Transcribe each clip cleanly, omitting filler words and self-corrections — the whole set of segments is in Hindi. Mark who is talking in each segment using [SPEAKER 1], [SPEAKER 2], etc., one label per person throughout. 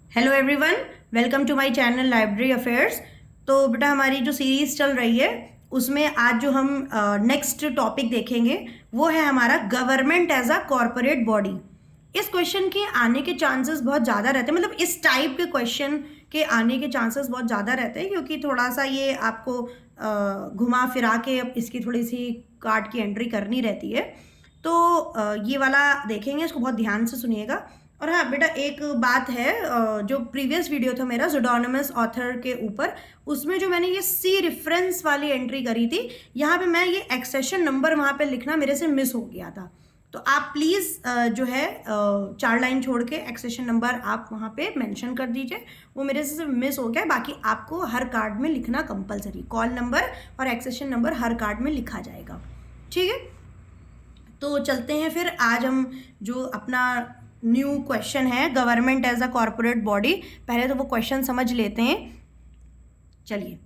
[SPEAKER 1] Hello everyone, welcome to my channel library affairs. तो बेटा हमारी जो सीरीज़ चल रही है उसमें आज जो हम नेक्स्ट टॉपिक देखेंगे वो है हमारा government as a corporate body. इस क्वेश्चन के आने के चांसेस बहुत ज़्यादा रहते हैं, मतलब इस टाइप के क्वेश्चन के आने के चांसेस बहुत ज़्यादा रहते हैं क्योंकि थोड़ा सा ये आपको घुमा फिरा के इसकी थोड़ी सी कार्ड की एंट्री करनी रहती है। तो ये वाला देखेंगे, इसको बहुत ध्यान से सुनिएगा। और हाँ बेटा, एक बात है, जो प्रीवियस वीडियो था मेरा ज़ोडोनिमस ऑथर के ऊपर, उसमें जो मैंने ये सी रेफरेंस वाली एंट्री करी थी, यहाँ पे मैं ये एक्सेशन नंबर वहाँ पे लिखना मेरे से मिस हो गया था। तो आप प्लीज़ जो है 4 लाइन छोड़ के एक्सेशन नंबर आप वहाँ पे मेंशन कर दीजिए, वो मेरे से मिस हो गया। बाकी आपको हर कार्ड में लिखना कंपलसरी, कॉल नंबर और एक्सेशन नंबर हर कार्ड में लिखा जाएगा, ठीक है। तो चलते हैं फिर, आज हम जो अपना न्यू क्वेश्चन है government as a corporate body, पहले तो वो क्वेश्चन समझ लेते हैं। चलिए,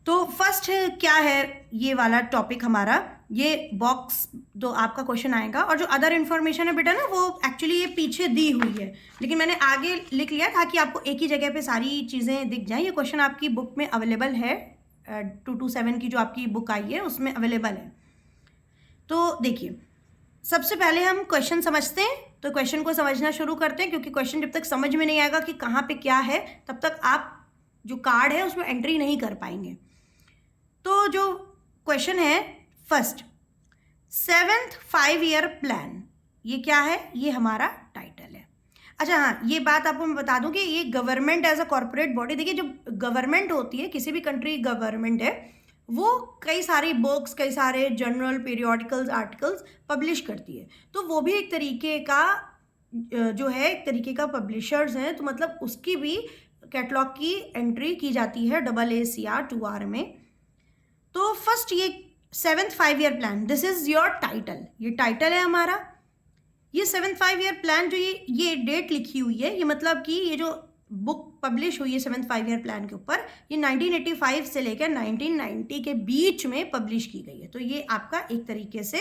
[SPEAKER 1] तो फर्स्ट क्या है ये वाला टॉपिक हमारा, ये बॉक्स तो आपका क्वेश्चन आएगा और जो अदर इन्फॉर्मेशन है बेटा ना वो एक्चुअली ये पीछे दी हुई है, लेकिन मैंने आगे लिख लिया ताकि आपको एक ही जगह पे सारी चीज़ें दिख जाएं। ये क्वेश्चन आपकी बुक में अवेलेबल है, 227 की जो आपकी बुक आई है उसमें अवेलेबल है। तो देखिए, सबसे पहले हम क्वेश्चन समझते हैं। तो क्वेश्चन को समझना शुरू करते हैं क्योंकि क्वेश्चन जब तक समझ में नहीं आएगा कि कहाँ पे क्या है तब तक आप जो कार्ड है उसमें एंट्री नहीं कर पाएंगे। तो जो क्वेश्चन है फर्स्ट, 7th 5-year प्लान, ये क्या है? ये हमारा टाइटल है। अच्छा हाँ, ये बात आपको मैं बता दूं कि ये government as a corporate body, देखिए जो गवर्नमेंट होती है, किसी भी कंट्री गवर्नमेंट है, वो कई सारी बुक्स, कई सारे जर्नल, पीरियोडिकल्स, आर्टिकल्स पब्लिश करती है। तो वो भी एक तरीके का जो है, एक तरीके का पब्लिशर्स हैं, तो मतलब उसकी भी कैटलॉग की एंट्री की जाती है AACR 2R में। तो फर्स्ट ये 7th 5-year plan, this is your title, ये टाइटल है हमारा। ये 7th 5-year प्लान जो ये डेट लिखी हुई है, ये मतलब कि ये जो बुक पब्लिश हुई है 7th 5-year प्लान के ऊपर, ये 1985 से लेकर 1990 के बीच में पब्लिश की गई है। तो ये आपका एक तरीके से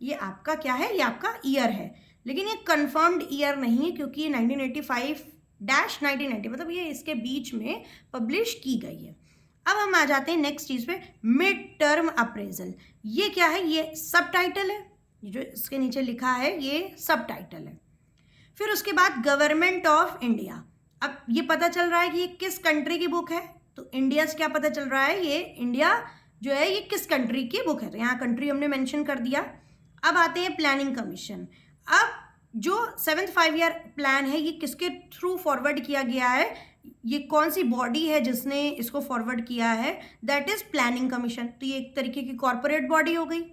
[SPEAKER 1] ये आपका क्या है, ये आपका ईयर है, लेकिन ये कंफर्म्ड ईयर नहीं है क्योंकि ये 1985-1990 मतलब ये इसके बीच में पब्लिश की गई है। अब हम आ जाते हैं नेक्स्ट चीज़ पे, मिड टर्म अप्रेजल। ये क्या है? ये सब टाइटल है, ये जो इसके नीचे लिखा है ये सब टाइटल है। फिर उसके बाद गवर्नमेंट ऑफ इंडिया, अब ये पता चल रहा है कि ये किस कंट्री की बुक है, तो इंडिया से क्या पता चल रहा है, ये इंडिया जो है ये किस कंट्री की बुक है, तो यहाँ कंट्री हमने मेंशन कर दिया। अब आते हैं प्लानिंग कमीशन। अब जो 7th 5-year प्लान है ये किसके थ्रू फॉरवर्ड किया गया है, ये कौन सी बॉडी है जिसने इसको फॉरवर्ड किया है, दैट इज प्लानिंग कमीशन। तो ये एक तरीके की कॉरपोरेट बॉडी हो गई।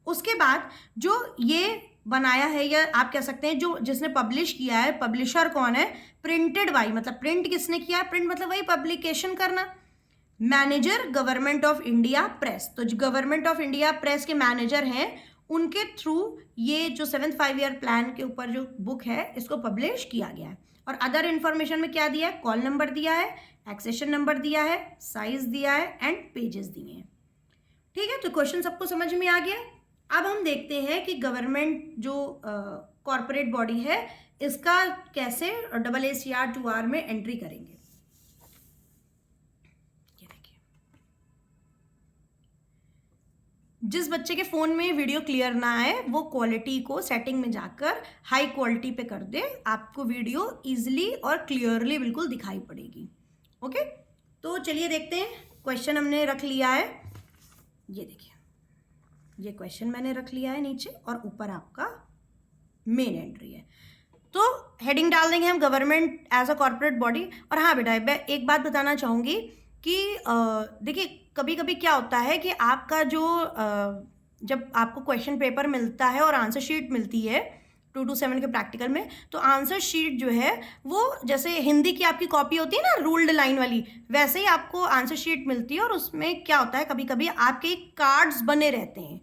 [SPEAKER 1] उसके बाद जो ये बनाया है, या आप कह सकते हैं जो जिसने पब्लिश किया है, पब्लिशर कौन है, प्रिंटेड बाई, मतलब प्रिंट किसने किया है, प्रिंट मतलब वही पब्लिकेशन करना, manager government of India press. तो जो गवर्नमेंट ऑफ इंडिया प्रेस के मैनेजर हैं उनके थ्रू ये जो 7th 5-year प्लान के ऊपर जो बुक है इसको पब्लिश किया गया है। और अदर इन्फॉर्मेशन में क्या दिया है, कॉल नंबर दिया है, एक्सेशन नंबर दिया है, साइज दिया है एंड पेजेस दिए हैं, ठीक है। तो क्वेश्चन सबको समझ में आ गया। अब हम देखते हैं कि गवर्नमेंट जो कॉरपोरेट बॉडी है इसका कैसे AACR 2R में एंट्री करेंगे। ये देखिए, जिस बच्चे के फ़ोन में वीडियो क्लियर ना आए वो क्वालिटी को सेटिंग में जाकर हाई क्वालिटी पे कर दे, आपको वीडियो इजीली और क्लियरली बिल्कुल दिखाई पड़ेगी। ओके, तो चलिए देखते हैं। क्वेश्चन हमने रख लिया है, ये देखिए ये क्वेश्चन मैंने रख लिया है नीचे और ऊपर आपका मेन एंट्री है। तो हेडिंग डाल देंगे हम government as a corporate body. और हाँ बेटा, मैं एक बात बताना चाहूँगी कि देखिए कभी कभी क्या होता है कि आपका जो जब आपको क्वेश्चन पेपर मिलता है और आंसर शीट मिलती है 227 के प्रैक्टिकल में, तो आंसर शीट जो है वो जैसे हिंदी की आपकी कॉपी होती है ना रूल्ड लाइन वाली, वैसे ही आपको आंसर शीट मिलती है। और उसमें क्या होता है, कभी कभी आपके कार्ड्स बने रहते हैं,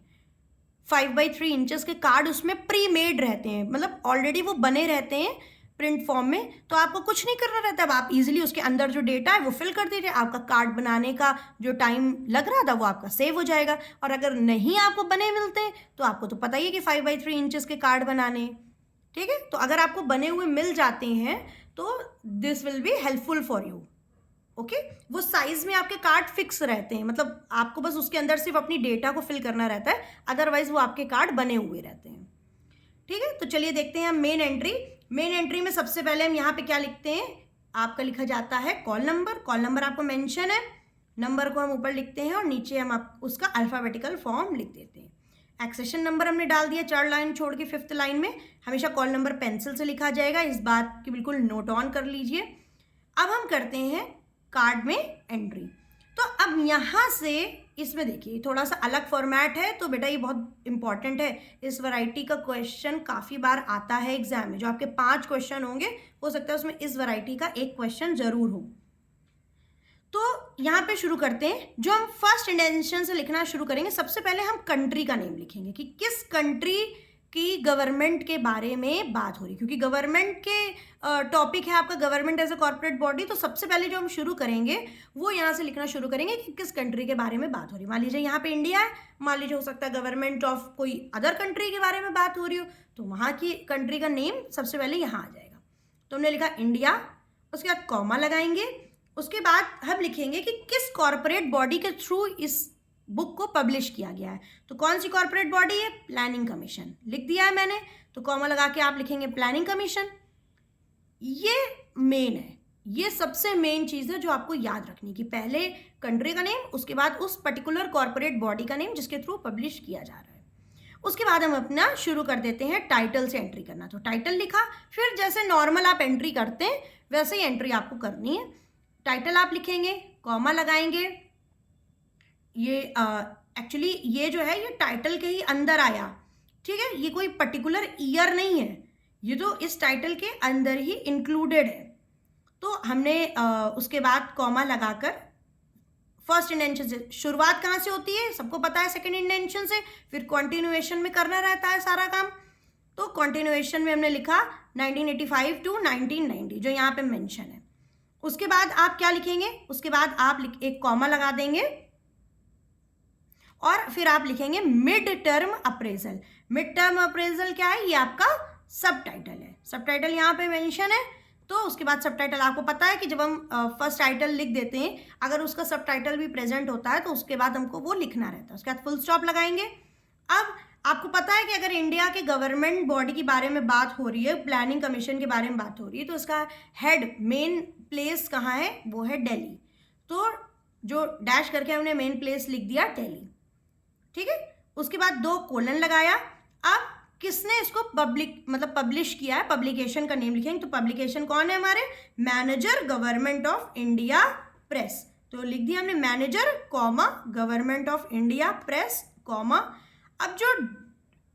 [SPEAKER 1] 5x3 इंचेस के कार्ड उसमें प्री मेड रहते हैं, मतलब ऑलरेडी वो बने रहते हैं प्रिंट फॉर्म में। तो आपको कुछ नहीं करना रहता है, आप इजीली उसके अंदर जो डेटा है वो फिल कर दीजिए, आपका कार्ड बनाने का जो टाइम लग रहा था वो आपका सेव हो जाएगा। और अगर नहीं आपको बने मिलते तो आपको तो पता ही है कि 5x3 इंचेस के कार्ड बनाने, ठीक है। तो अगर आपको बने हुए मिल जाते हैं तो this will be helpful for you. Okay, वो साइज में आपके कार्ड फिक्स रहते हैं, मतलब आपको बस उसके अंदर सिर्फ अपनी डेटा को फिल करना रहता है, अदरवाइज वो आपके कार्ड बने हुए रहते हैं। ठीक है, तो चलिए देखते हैं हम मेन एंट्री। मेन एंट्री में सबसे पहले हम यहाँ पे क्या लिखते हैं, आपका लिखा जाता है कॉल नंबर। कॉल नंबर आपको मेंशन है, नंबर को हम ऊपर लिखते हैं और नीचे हम आप उसका अल्फाबेटिकल फॉर्म लिख देते हैं। एक्सेशन नंबर हमने डाल दिया 4 लाइन छोड़ के 5th लाइन में। हमेशा कॉल नंबर पेंसिल से लिखा जाएगा, इस बात की बिल्कुल नोट ऑन कर लीजिए। अब हम करते हैं कार्ड में एंट्री। तो अब यहाँ से इसमें देखिए थोड़ा सा अलग फॉर्मेट है, तो बेटा ये बहुत इंपॉर्टेंट है। इस वैरायटी का क्वेश्चन काफ़ी बार आता है एग्जाम में, जो आपके 5 क्वेश्चन होंगे, हो सकता है उसमें इस वैरायटी का एक क्वेश्चन जरूर हो। तो यहाँ पे शुरू करते हैं। जो हम फर्स्ट इंटेंशन से लिखना शुरू करेंगे, सबसे पहले हम कंट्री का नेम लिखेंगे कि किस कंट्री की गवर्नमेंट के बारे में बात हो रही है, क्योंकि गवर्नमेंट के टॉपिक है आपका government as a corporate body. तो सबसे पहले जो हम शुरू करेंगे वो यहाँ से लिखना शुरू करेंगे कि किस कंट्री के बारे में बात हो रही है। मान लीजिए यहाँ पे इंडिया है, मान लीजिए हो सकता है गवर्नमेंट ऑफ कोई अदर कंट्री के बारे में बात हो रही हो, तो वहाँ की कंट्री का नेम सबसे पहले यहाँ आ जाएगा। तो हमने लिखा इंडिया, उसके बाद कॉमा लगाएंगे, उसके बाद हम लिखेंगे कि किस कॉर्पोरेट बॉडी के थ्रू इस बुक को पब्लिश किया गया है। तो कौन सी कॉर्पोरेट बॉडी है, प्लानिंग कमीशन, लिख दिया है मैंने। तो कॉमा लगा के आप लिखेंगे प्लानिंग कमीशन। ये मेन है, ये सबसे मेन चीज़ है जो आपको याद रखनी कि पहले कंट्री का नेम, उसके बाद उस पर्टिकुलर कॉर्पोरेट बॉडी का नेम जिसके थ्रू पब्लिश किया जा रहा है। उसके बाद हम अपना शुरू कर देते हैं टाइटल से एंट्री करना। तो टाइटल लिखा, फिर जैसे नॉर्मल आप एंट्री करते हैं वैसे ही एंट्री आपको करनी है। टाइटल आप लिखेंगे, कॉमा लगाएंगे। ये एक्चुअली ये जो है ये टाइटल के ही अंदर आया, ठीक है, ये कोई पर्टिकुलर ईयर नहीं है, ये तो इस टाइटल के अंदर ही इंक्लूडेड है। तो हमने उसके बाद कॉमा लगाकर फर्स्ट इंटेंशन से, शुरुआत कहाँ से होती है सबको पता है, सेकंड इंटेंशन से, फिर कंटिन्यूएशन में करना रहता है सारा काम। तो कंटिन्यूएशन में हमने लिखा 1985 टू 1990 जो यहाँ पे मेंशन है। उसके बाद आप क्या लिखेंगे, उसके बाद आप एक कॉमा लगा देंगे और फिर आप लिखेंगे mid term appraisal. Mid term appraisal क्या है, ये आपका सब टाइटल है, सब टाइटल यहाँ पे मेंशन है। तो उसके बाद सब टाइटल आपको पता है कि जब हम फर्स्ट टाइटल लिख देते हैं, अगर उसका सब टाइटल भी प्रेजेंट होता है तो उसके बाद हमको वो लिखना रहता है। उसके बाद फुल स्टॉप लगाएंगे। अब आपको पता है कि अगर इंडिया के गवर्नमेंट बॉडी के बारे में बात हो रही है, प्लानिंग कमीशन के बारे में बात हो रही है, तो उसका हेड मेन प्लेस कहाँ है, वो है दिल्ली। तो जो डैश करके हमने मेन प्लेस लिख दिया दिल्ली, ठीक है। उसके बाद 2 कोलन लगाया। अब किसने इसको पब्लिश किया है, पब्लिकेशन का नेम लिखेंगे। तो पब्लिकेशन कौन है हमारे, manager government of India press. तो लिख दिया हमने manager comma government of India press comma. अब जो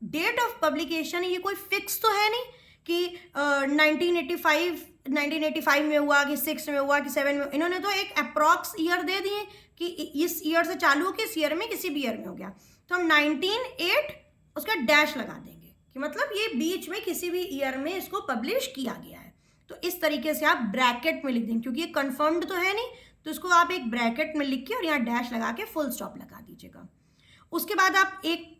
[SPEAKER 1] डेट ऑफ पब्लिकेशन है ये कोई फिक्स तो है नहीं कि 1985 में हुआ कि 6 में हुआ कि 7 में, इन्होंने तो एक अप्रॉक्स ईयर दे दिए कि इस ईयर से चालू हो कि इस ईयर में किसी भी ईयर में हो गया। तो हम 1908 उसका डैश लगा देंगे कि मतलब ये बीच में किसी भी ईयर में इसको पब्लिश किया गया है। तो इस तरीके से आप ब्रैकेट में लिख देंगे, क्योंकि ये कंफर्म्ड तो है नहीं, तो इसको आप एक ब्रैकेट में लिख के और यहाँ डैश लगा के फुल स्टॉप लगा दीजिएगा। उसके बाद आप एक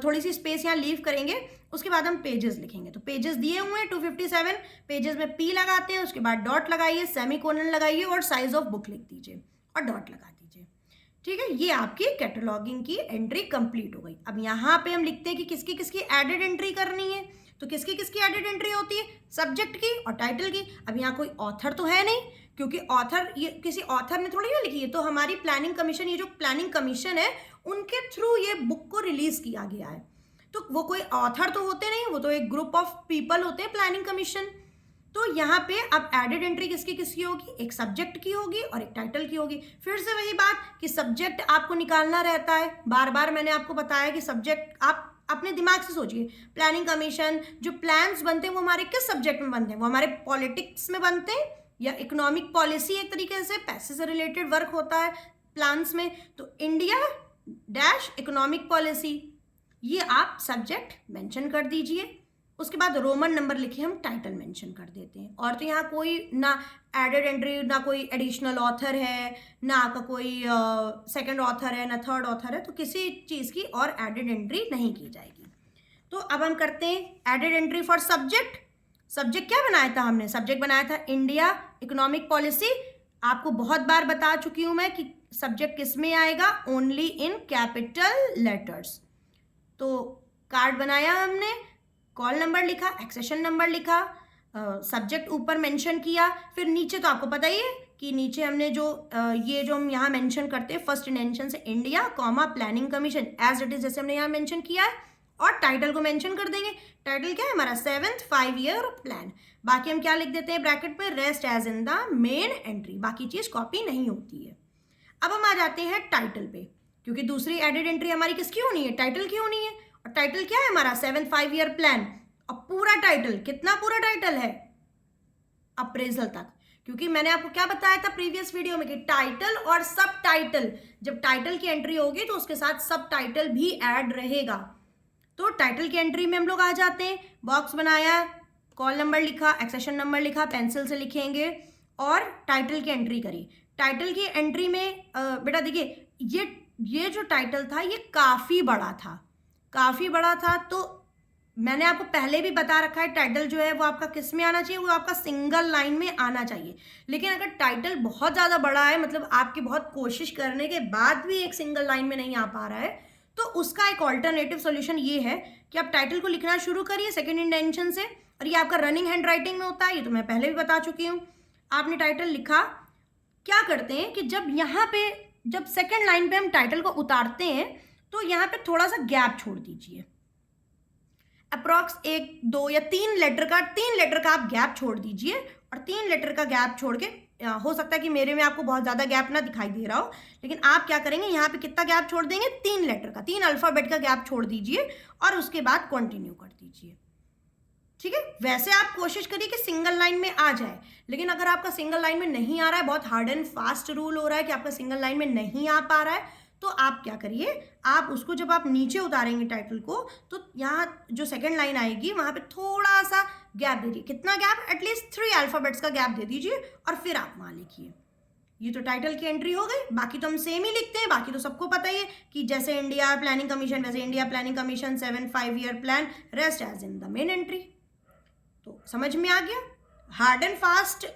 [SPEAKER 1] थोड़ी सी स्पेस यहाँ लीव करेंगे। उसके बाद हम पेजेस लिखेंगे। तो पेजेस दिए हुए हैं 257 पेजेस में पी लगाते हैं, उसके बाद डॉट लगाइए, सेमीकोलन लगाइए और साइज ऑफ बुक लिख दीजिए और डॉट लगा दीजिए, ठीक है। ये आपकी कैटलॉगिंग की एंट्री कंप्लीट हो गई। अब यहाँ पे हम लिखते हैं कि किसकी किसकी एडेड एंट्री करनी है। तो किसकी किसकी एडेड एंट्री होती है, सब्जेक्ट की और टाइटल की। अब यहाँ कोई ऑथर तो है नहीं, क्योंकि ऑथर ये किसी ऑथर ने थोड़ी ना लिखी है, तो हमारी प्लानिंग कमीशन, ये जो प्लानिंग कमीशन है उनके थ्रू ये बुक को रिलीज किया गया है। तो वो कोई ऑथर तो होते नहीं, वो तो एक ग्रुप ऑफ पीपल होते हैं प्लानिंग कमीशन। तो यहाँ पे अब एडेड एंट्री किसकी किसकी होगी, एक सब्जेक्ट की होगी और एक टाइटल की होगी। फिर से वही बात कि सब्जेक्ट आपको निकालना रहता है, बार बार मैंने आपको बताया कि सब्जेक्ट आप अपने दिमाग से सोचिए। प्लानिंग कमीशन जो प्लान्स बनते हैं वो हमारे किस सब्जेक्ट में बनते हैं, वो हमारे पॉलिटिक्स में बनते हैं या इकोनॉमिक पॉलिसी, एक तरीके से पैसे से रिलेटेड वर्क होता है प्लान्स में। तो इंडिया डैश इकोनॉमिक पॉलिसी, ये आप सब्जेक्ट मेंशन कर दीजिए। उसके बाद रोमन नंबर लिखे हम टाइटल मेंशन कर देते हैं। और तो यहाँ कोई ना एडेड एंट्री, ना कोई एडिशनल ऑथर है, ना आपका कोई सेकंड ऑथर है, ना थर्ड ऑथर है, तो किसी चीज़ की और एडेड एंट्री नहीं की जाएगी। तो अब हम करते हैं added entry for subject. Subject क्या बनाया था हमने? सब्जेक्ट बनाया था इंडिया इकोनॉमिक पॉलिसी। आपको बहुत बार बता चुकी हूं मैं कि सब्जेक्ट किस में आएगा, ओनली इन कैपिटल लेटर्स। तो कार्ड बनाया हमने, कॉल नंबर लिखा, एक्सेशन नंबर लिखा, सब्जेक्ट ऊपर मेंशन किया, फिर नीचे तो आपको पता ही है कि नीचे हमने जो ये जो हम यहाँ मेंशन करते हैं फर्स्ट इंटेंशन से India comma planning commission as it is, जैसे हमने यहाँ मेंशन किया है, और टाइटल को मेंशन कर देंगे। टाइटल क्या है हमारा? 7th 5 year plan. बाकी हम क्या लिख देते हैं ब्रैकेट में? Rest as in the main entry. बाकी चीज कॉपी नहीं होती है। अब हम आ जाते हैं टाइटल पे, क्योंकि दूसरी एडेड एंट्री हमारी किसकी होनी है? टाइटल की होनी है। और टाइटल क्या है हमारा? 7th 5 year plan. और पूरा टाइटल, कितना पूरा टाइटल है? अप्रेजल तक। क्योंकि मैंने आपको क्या बताया था प्रीवियस वीडियो में कि टाइटल और सब टाइटल, जब टाइटल की एंट्री होगी तो उसके साथ सब टाइटल भी ऐड रहेगा। तो टाइटल की एंट्री में हम लोग आ जाते हैं, बॉक्स बनाया, कॉल नंबर लिखा, एक्सेशन नंबर लिखा, पेंसिल से लिखेंगे और टाइटल की एंट्री करी। टाइटल की एंट्री में बेटा देखिए, ये जो टाइटल था ये काफ़ी बड़ा था। तो मैंने आपको पहले भी बता रखा है टाइटल जो है वो आपका किस में आना चाहिए? वो आपका सिंगल लाइन में आना चाहिए। लेकिन अगर टाइटल बहुत ज़्यादा बड़ा है, मतलब आपकी बहुत कोशिश करने के बाद भी एक सिंगल लाइन में नहीं आ पा रहा है, तो उसका एक ऑल्टरनेटिव सोल्यूशन ये है कि आप टाइटल को लिखना शुरू करिए सेकेंड इंटेंशन से। और ये आपका रनिंग हैंड राइटिंग में होता है, ये तो मैं पहले भी बता चुकी हूँ। आपने टाइटल लिखा, क्या करते हैं कि जब सेकेंड लाइन पे हम टाइटल को उतारते हैं तो यहाँ पे थोड़ा सा गैप छोड़ दीजिए, अप्रॉक्स 1 2 या 3 लेटर का आप गैप छोड़ दीजिए। और 3 लेटर का गैप छोड़ के, हो सकता है कि मेरे में आपको बहुत ज़्यादा गैप ना दिखाई दे रहा हो, लेकिन आप क्या करेंगे यहाँ पे कितना गैप छोड़ देंगे? 3 लेटर का, 3 अल्फ़ाबेट का गैप छोड़ दीजिए और उसके बाद कंटिन्यू कर दीजिए। ठीक है, वैसे आप कोशिश करिए कि सिंगल लाइन में आ जाए। लेकिन अगर आपका सिंगल लाइन में नहीं आ रहा है, बहुत हार्ड एंड फास्ट रूल हो रहा है कि आपका सिंगल लाइन में नहीं आ पा रहा है, तो आप क्या करिए, आप उसको जब आप नीचे उतारेंगे टाइटल को, तो यहाँ जो सेकंड लाइन आएगी वहाँ पे थोड़ा सा गैप दे दीजिए। कितना गैप? एटलीस्ट 3 अल्फ़ाबेट्स का गैप दे दीजिए और फिर आप वहाँ लिखिए। ये तो टाइटल की एंट्री हो गई। बाकी तो हम सेम ही लिखते हैं, बाकी तो सबको पता ही है कि जैसे इंडिया प्लानिंग कमीशन वैसे India planning commission 7th 5 year plan, rest as in the main entry. तो समझ में आ गया? हार्ड एंड फास्ट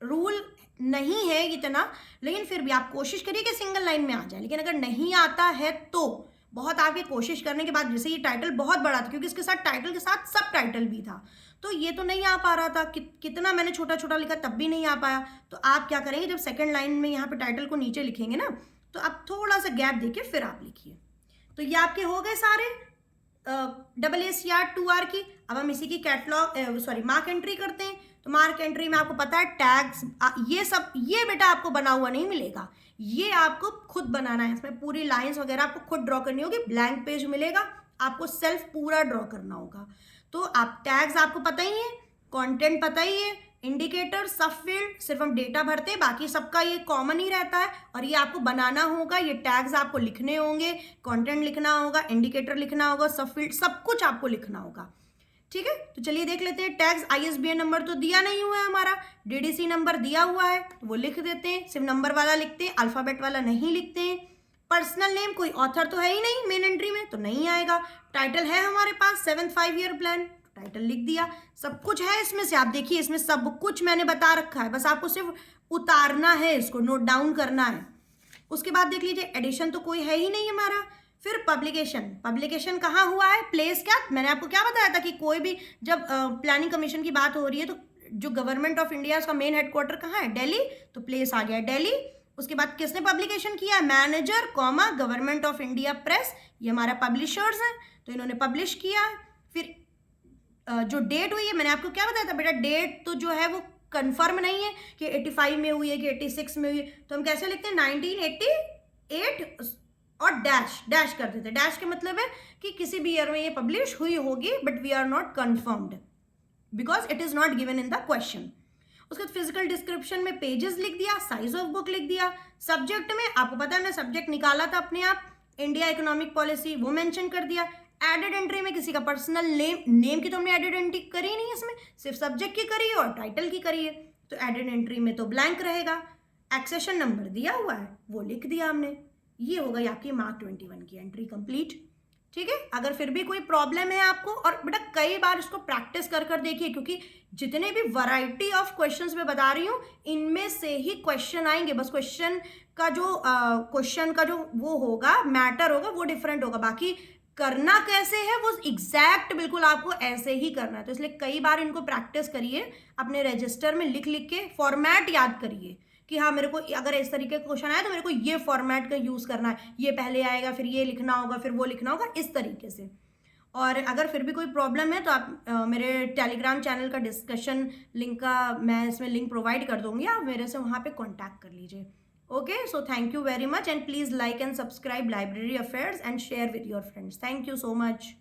[SPEAKER 1] रूल नहीं है इतना, लेकिन फिर भी आप कोशिश करिए कि सिंगल लाइन में आ जाए। लेकिन अगर नहीं आता है तो बहुत आपकी कोशिश करने के बाद, जैसे ये टाइटल बहुत बड़ा था क्योंकि इसके साथ टाइटल के साथ सब टाइटल भी था, तो ये तो नहीं आ पा रहा था, कितना मैंने छोटा छोटा लिखा तब भी नहीं आ पाया। तो आप क्या करेंगे, जब सेकंड लाइन में यहाँ पे टाइटल को नीचे लिखेंगे ना, तो आप थोड़ा सा गैप देके फिर आप लिखिए। तो ये आपके हो गए सारे SSR 2R की। अब हम इसी की मार्क एंट्री करते हैं। तो मार्क एंट्री में आपको पता है टैग्स, ये बेटा आपको बना हुआ नहीं मिलेगा, ये आपको खुद बनाना है। इसमें पूरी लाइंस वगैरह आपको खुद ड्रॉ करनी होगी, ब्लैंक पेज मिलेगा, आपको सेल्फ पूरा ड्रॉ करना होगा। तो आप टैग्स आपको पता ही है, कंटेंट पता ही है, इंडिकेटर, सब फील्ड सिर्फ हम डेटा भरते हैं, बाकी सबका ये कॉमन ही रहता है। और ये आपको बनाना होगा, ये टैग्स आपको लिखने होंगे, कंटेंट लिखना होगा, इंडिकेटर लिखना होगा, सब फील्ड, सब कुछ आपको लिखना होगा। ठीक है, तो चलिए देख लेते हैं। टैग्स ISBN नंबर तो दिया नहीं हुआ है हमारा, DDC नंबर दिया हुआ है तो वो लिख देते हैं, सिर्फ नंबर वाला लिखते हैं, अल्फ़ाबेट वाला नहीं लिखते हैं। पर्सनल नेम, कोई ऑथर तो है ही नहीं मेन एंट्री में, तो नहीं आएगा। टाइटल है हमारे पास 7th 5 ईयर प्लान, टाइटल लिख दिया। सब कुछ है इसमें से, आप देखिए इसमें सब कुछ मैंने बता रखा है, बस आपको सिर्फ उतारना है, इसको नोट डाउन करना है। उसके बाद देख लीजिए, एडिशन तो कोई है ही नहीं हमारा। फिर पब्लिकेशन कहाँ हुआ है, प्लेस क्या, मैंने आपको क्या बताया था कि कोई भी जब प्लानिंग कमीशन की बात हो रही है तो जो गवर्नमेंट ऑफ इंडिया उसका मेन हेडक्वार्टर कहाँ है? दिल्ली, तो प्लेस आ गया दिल्ली। उसके बाद किसने पब्लिकेशन किया? Manager comma government of India press, ये हमारा पब्लिशर्स हैं, तो इन्होंने पब्लिश किया। फिर जो डेट हुई है, मैंने आपको क्या बताया था बेटा, डेट तो जो है वो कंफर्म नहीं है कि 85 में हुई है कि 86 में हुई है, तो हम कैसे लिखते हैं? 1988 और डैश कर देते हैं। डैश के मतलब है कि किसी भी ईयर में ये पब्लिश हुई होगी, but we are not confirmed because it is not given in the question. उसके बाद फिजिकल डिस्क्रिप्शन में पेजेस लिख दिया, साइज ऑफ बुक लिख दिया। सब्जेक्ट में आपको पता है, मैं सब्जेक्ट निकाला था अपने आप, इंडिया इकोनॉमिक पॉलिसी, वो मेंशन कर दिया। एडेड एंट्री में किसी का पर्सनल नेम की तो हमने एडेड एंट्री करी नहीं, इसमें सिर्फ सब्जेक्ट की करी है और टाइटल की करी है, तो एडेड एंट्री में तो ब्लैंक रहेगा। एक्सेशन नंबर दिया हुआ है, वो लिख दिया हमने। ये हो गई आपकी मार्क 21 की एंट्री कंप्लीट। ठीक है। अगर फिर भी कोई प्रॉब्लम है आपको, और बेटा कई बार इसको प्रैक्टिस कर कर देखिए, क्योंकि जितने भी वैरायटी ऑफ क्वेश्चंस मैं बता रही हूँ इनमें से ही क्वेश्चन आएंगे, बस क्वेश्चन का जो वो होगा, मैटर होगा, वो डिफरेंट होगा, बाकी करना कैसे है वो एग्जैक्ट बिल्कुल आपको ऐसे ही करना है। तो इसलिए कई बार इनको प्रैक्टिस करिए, अपने रजिस्टर में लिख लिख के फॉर्मेट याद करिए कि हाँ मेरे को अगर इस तरीके का क्वेश्चन आया तो मेरे को ये फॉर्मेट का यूज करना है, ये पहले आएगा, फिर ये लिखना होगा, फिर वो लिखना होगा, इस तरीके से। और अगर फिर भी कोई प्रॉब्लम है तो आप मेरे टेलीग्राम चैनल का डिस्कशन लिंक का मैं इसमें लिंक प्रोवाइड कर दूंगी, आप मेरे से वहाँ पे कॉन्टैक्ट कर लीजिए। Okay, so thank you very much, and please like and subscribe library affairs and share with your friends. Thank you so much.